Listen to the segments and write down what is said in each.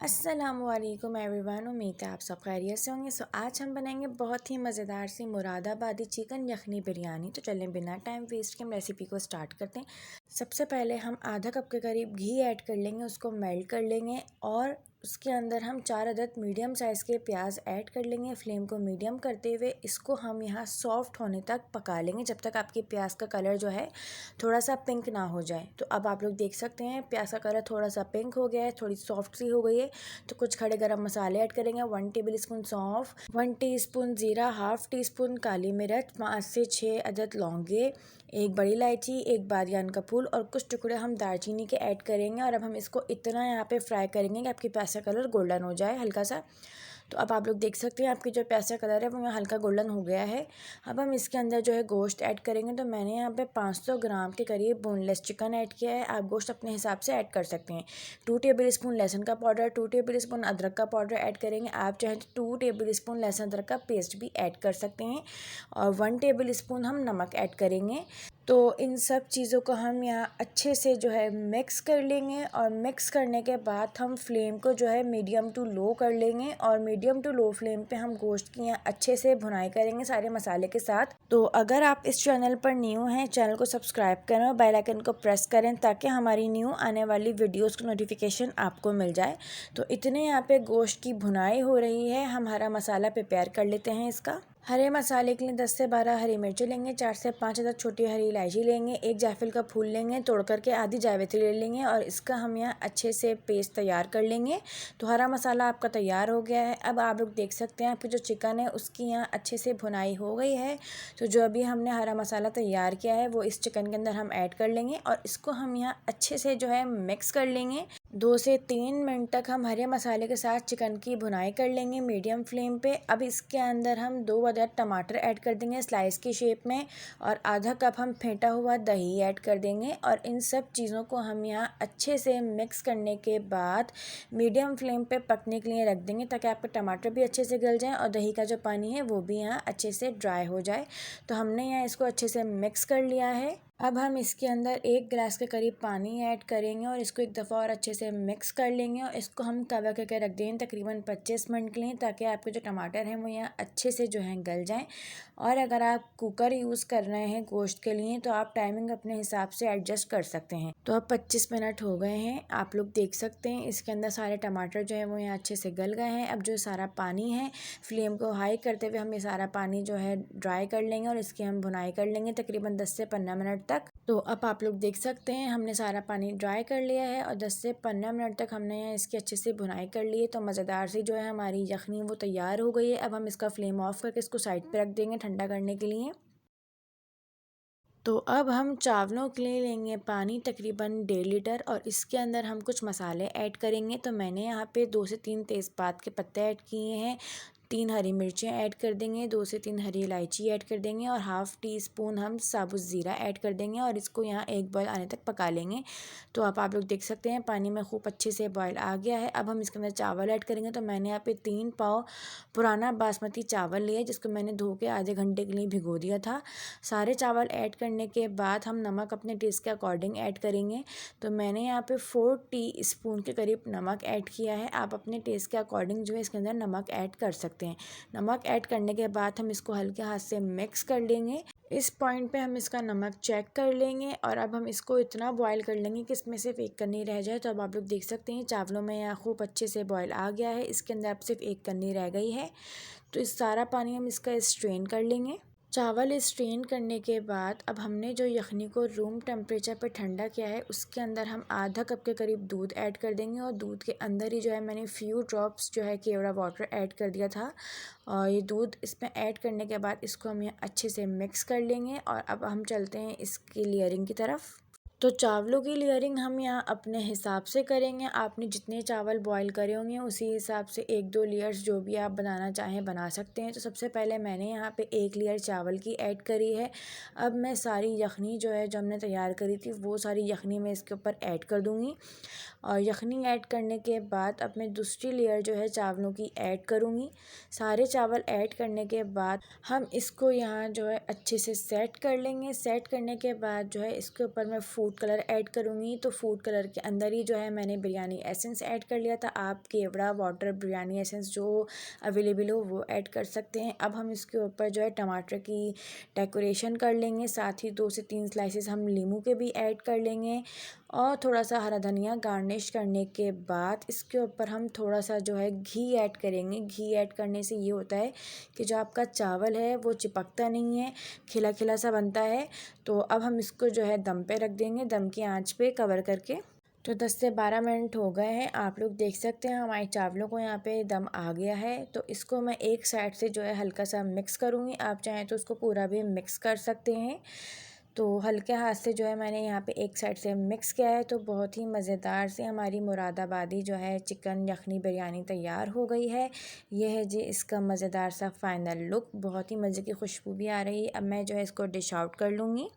अस्सलामुअलैकुम एवरीवन, उम्मीद है आप सब खैरियत से होंगे। आज हम बनाएंगे बहुत ही मज़ेदार सी मुरादाबादी चिकन यखनी बिरयानी। तो चलें बिना टाइम वेस्ट के हम रेसिपी को स्टार्ट करते हैं। सबसे पहले हम आधा कप के करीब घी ऐड कर लेंगे, उसको मेल्ट कर लेंगे और उसके अंदर हम 4 अदद मीडियम साइज़ के प्याज ऐड कर लेंगे। फ्लेम को मीडियम करते हुए इसको हम यहाँ सॉफ्ट होने तक पका लेंगे, जब तक आपके प्याज का कलर जो है थोड़ा सा पिंक ना हो जाए। तो अब आप लोग देख सकते हैं प्याज का कलर थोड़ा सा पिंक हो गया है, थोड़ी सॉफ्ट सी हो गई है। तो कुछ खड़े गरम मसाले ऐड करेंगे। 1 टेबलस्पून सौंफ, 1 टीस्पून ज़ीरा, हाफ टी स्पून काली मिर्च, 5 से 6 अदद लौंगे, एक बड़ी इलायची, एक बादियान का फूल और कुछ टुकड़े हम दालचीनी के ऐड करेंगे। और अब हम इसको इतना यहाँ पे फ्राई करेंगे कि आपके प्याज का कलर गोल्डन हो जाए हल्का सा। तो अब आप लोग देख सकते हैं आपकी जो प्याज का कलर है वो यहाँ हल्का गोल्डन हो गया है। अब हम इसके अंदर जो है गोश्त ऐड करेंगे। तो मैंने यहाँ पे 500 ग्राम के करीब बोनलेस चिकन ऐड किया है। आप गोश्त अपने हिसाब से ऐड कर सकते हैं। 2 टेबलस्पून लहसुन का पाउडर, 2 टेबलस्पून अदरक का पाउडर ऐड करेंगे। आप चाहें तो 2 टेबलस्पून लहसुन अदरक का पेस्ट भी ऐड कर सकते हैं और 1 टेबलस्पून हम नमक ऐड करेंगे। तो इन सब चीज़ों को हम यहाँ अच्छे से जो है मिक्स कर लेंगे और मिक्स करने के बाद हम फ्लेम को जो है मीडियम टू लो कर लेंगे और मीडियम टू लो फ्लेम पे हम गोश्त की यहाँ अच्छे से भुनाई करेंगे सारे मसाले के साथ। तो अगर आप इस चैनल पर न्यू हैं, चैनल को सब्सक्राइब करें और बेल आइकन को प्रेस करें ताकि हमारी न्यू आने वाली वीडियोज़ की नोटिफिकेशन आपको मिल जाए। तो इतने यहाँ पे गोश्त की भुनाई हो रही है, हम हरा मसाला प्रिपेयर कर लेते हैं। इसका हरे मसाले के लिए 10 से 12 हरी मिर्ची लेंगे, 4 से 5 अदद छोटी हरी इलायची लेंगे, एक जायफल का फूल लेंगे, तोड़ करके आधी जावित्री ले लेंगे और इसका हम यहाँ अच्छे से पेस्ट तैयार कर लेंगे। तो हरा मसाला आपका तैयार हो गया है। अब आप लोग देख सकते हैं आपकी जो चिकन है उसकी यहाँ अच्छे से भुनाई हो गई है। तो जो अभी हमने हरा मसाला तैयार किया है वो इस चिकन के अंदर हम ऐड कर लेंगे और इसको हम यहाँ अच्छे से जो है मिक्स कर लेंगे। 2 से 3 मिनट तक हम हरे मसाले के साथ चिकन की भुनाई कर लेंगे मीडियम फ्लेम पे। अब इसके अंदर हम 2 अदद टमाटर ऐड कर देंगे स्लाइस की शेप में और आधा कप हम फेंटा हुआ दही ऐड कर देंगे और इन सब चीज़ों को हम यहाँ अच्छे से मिक्स करने के बाद मीडियम फ्लेम पे पकने के लिए रख देंगे ताकि आपके टमाटर भी अच्छे से गल जाएँ और दही का जो पानी है वो भी यहाँ अच्छे से ड्राई हो जाए। तो हमने यहाँ इसको अच्छे से मिक्स कर लिया है। अब हम इसके अंदर 1 गिलास के करीब पानी ऐड करेंगे और इसको एक दफ़ा और अच्छे से मिक्स कर लेंगे और इसको हम कवर करके रख देंगे तकरीबन 25 मिनट के लिए ताकि आपके जो टमाटर हैं वो यहाँ अच्छे से जो हैं गल जाएं। और अगर आप कुकर यूज़ कर रहे हैं गोश्त के लिए तो आप टाइमिंग अपने हिसाब से एडजस्ट कर सकते हैं। तो अब 25 मिनट हो गए हैं, आप लोग देख सकते हैं इसके अंदर सारे टमाटर जो है वो यहाँ अच्छे से गल गए हैं। अब जो सारा पानी है फ्लेम को हाई करते हुए हम ये सारा पानी जो है ड्राई कर लेंगे और इसकी हम भुनाई कर लेंगे तकरीबन 10 से 15 मिनट तक। तो अब आप लोग देख सकते हैं हमने सारा पानी ड्राई कर लिया है और 10 से 15 मिनट तक हमने यहाँ इसकी अच्छे से भुनाई कर ली है। तो मज़ेदार सी जो है हमारी यखनी वो तैयार हो गई है। अब हम इसका फ्लेम ऑफ करके इसको साइड पे रख देंगे ठंडा करने के लिए। तो अब हम चावलों के लिए लेंगे पानी तकरीबन 1.5 लीटर और इसके अंदर हम कुछ मसाले ऐड करेंगे। तो मैंने यहाँ पे 2 से 3 तेज़पात के पत्ते ऐड किए हैं, 3 हरी मिर्चें ऐड कर देंगे, 2 से 3 हरी इलायची ऐड कर देंगे और हाफ़ टी स्पून हम साबुत ज़ीरा ऐड कर देंगे और इसको यहाँ एक बॉयल आने तक पका लेंगे। तो आप लोग देख सकते हैं पानी में खूब अच्छे से बॉयल आ गया है। अब हम इसके अंदर चावल ऐड करेंगे। तो मैंने यहाँ पे 3 पाव पुराना बासमती चावल लिया जिसको मैंने धो के आधे घंटे के लिए भिगो दिया था। सारे चावल ऐड करने के बाद हम नमक अपने टेस्ट के अकॉर्डिंग ऐड करेंगे। तो मैंने यहाँ पे 4 टीस्पून के करीब नमक ऐड किया है। आप अपने टेस्ट के अकॉर्डिंग जो है इसके अंदर नमक ऐड कर सकते हैं। नमक ऐड करने के बाद हम इसको हल्के हाथ से मिक्स कर लेंगे। इस पॉइंट पे हम इसका नमक चेक कर लेंगे और अब हम इसको इतना बॉईल कर लेंगे कि इसमें सिर्फ एक कन्नी रह जाए। तो अब आप लोग देख सकते हैं चावलों में यहाँ खूब अच्छे से बॉईल आ गया है, इसके अंदर अब सिर्फ एक कन्नी रह गई है। तो इस सारा पानी हम इसका स्ट्रेन कर लेंगे। चावल स्ट्रेन करने के बाद अब हमने जो यखनी को रूम टेम्परेचर पर ठंडा किया है उसके अंदर हम आधा कप के करीब दूध ऐड कर देंगे और दूध के अंदर ही जो है मैंने फ्यू ड्रॉप्स जो है केवड़ा वाटर ऐड कर दिया था और ये दूध इसमें ऐड करने के बाद इसको हम यहाँ अच्छे से मिक्स कर लेंगे। और अब हम चलते हैं इसकी लेयरिंग की तरफ। तो चावलों की लेयरिंग हम यहाँ अपने हिसाब से करेंगे। आपने जितने चावल बॉईल करे होंगे उसी हिसाब से 1-2 लेयर्स जो भी आप बनाना चाहें बना सकते हैं। तो सबसे पहले मैंने यहाँ पे 1 लेयर चावल की ऐड करी है। अब मैं सारी यखनी जो है जो हमने तैयार करी थी वो सारी यखनी मैं इसके ऊपर ऐड कर दूँगी और यखनी ऐड करने के बाद अब मैं दूसरी लेयर जो है चावलों की ऐड करूँगी। सारे चावल ऐड करने के बाद हम इसको यहाँ जो है अच्छे से सेट कर लेंगे। सेट करने के बाद जो है इसके ऊपर मैं फूड फूड कलर ऐड करूँगी। तो फूड कलर के अंदर ही जो है मैंने बिरयानी एसेंस ऐड कर लिया था। आप केवड़ा वाटर बिरयानी एसेंस जो अवेलेबल हो वो ऐड कर सकते हैं। अब हम इसके ऊपर जो है टमाटर की डेकोरेशन कर लेंगे, साथ ही 2 से 3 स्लाइसेस हम नींबू के भी ऐड कर लेंगे और थोड़ा सा हरा धनिया गार्निश करने के बाद इसके ऊपर हम थोड़ा सा जो है घी ऐड करेंगे। घी ऐड करने से ये होता है कि जो आपका चावल है वो चिपकता नहीं है, खिला खिला सा बनता है। तो अब हम इसको जो है दम पे रख देंगे, दम की आंच पे कवर करके। तो 10 से 12 मिनट हो गए हैं, आप लोग देख सकते हैं हमारे चावलों को यहाँ पे दम आ गया है। तो इसको मैं एक साइड से जो है हल्का सा मिक्स करूँगी, आप चाहें तो उसको पूरा भी मिक्स कर सकते हैं। तो हल्के हाथ से जो है मैंने यहाँ पे एक साइड से मिक्स किया है। तो बहुत ही मज़ेदार से हमारी मुरादाबादी जो है चिकन यखनी बिरयानी तैयार हो गई है। ये है जी इसका मज़ेदार सा फाइनल लुक, बहुत ही मज़े की खुशबू भी आ रही है। अब मैं जो है इसको डिश आउट कर लूँगी।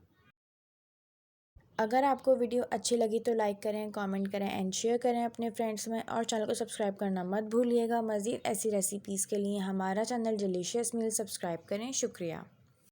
अगर आपको वीडियो अच्छी लगी तो लाइक करें, कमेंट करें एंड शेयर करें अपने फ्रेंड्स में, और चैनल को सब्सक्राइब करना मत भूलिएगा। मज़ीद ऐसी रेसिपीज़ के लिए हमारा चैनल डिलीशियस मील सब्सक्राइब करें। शुक्रिया।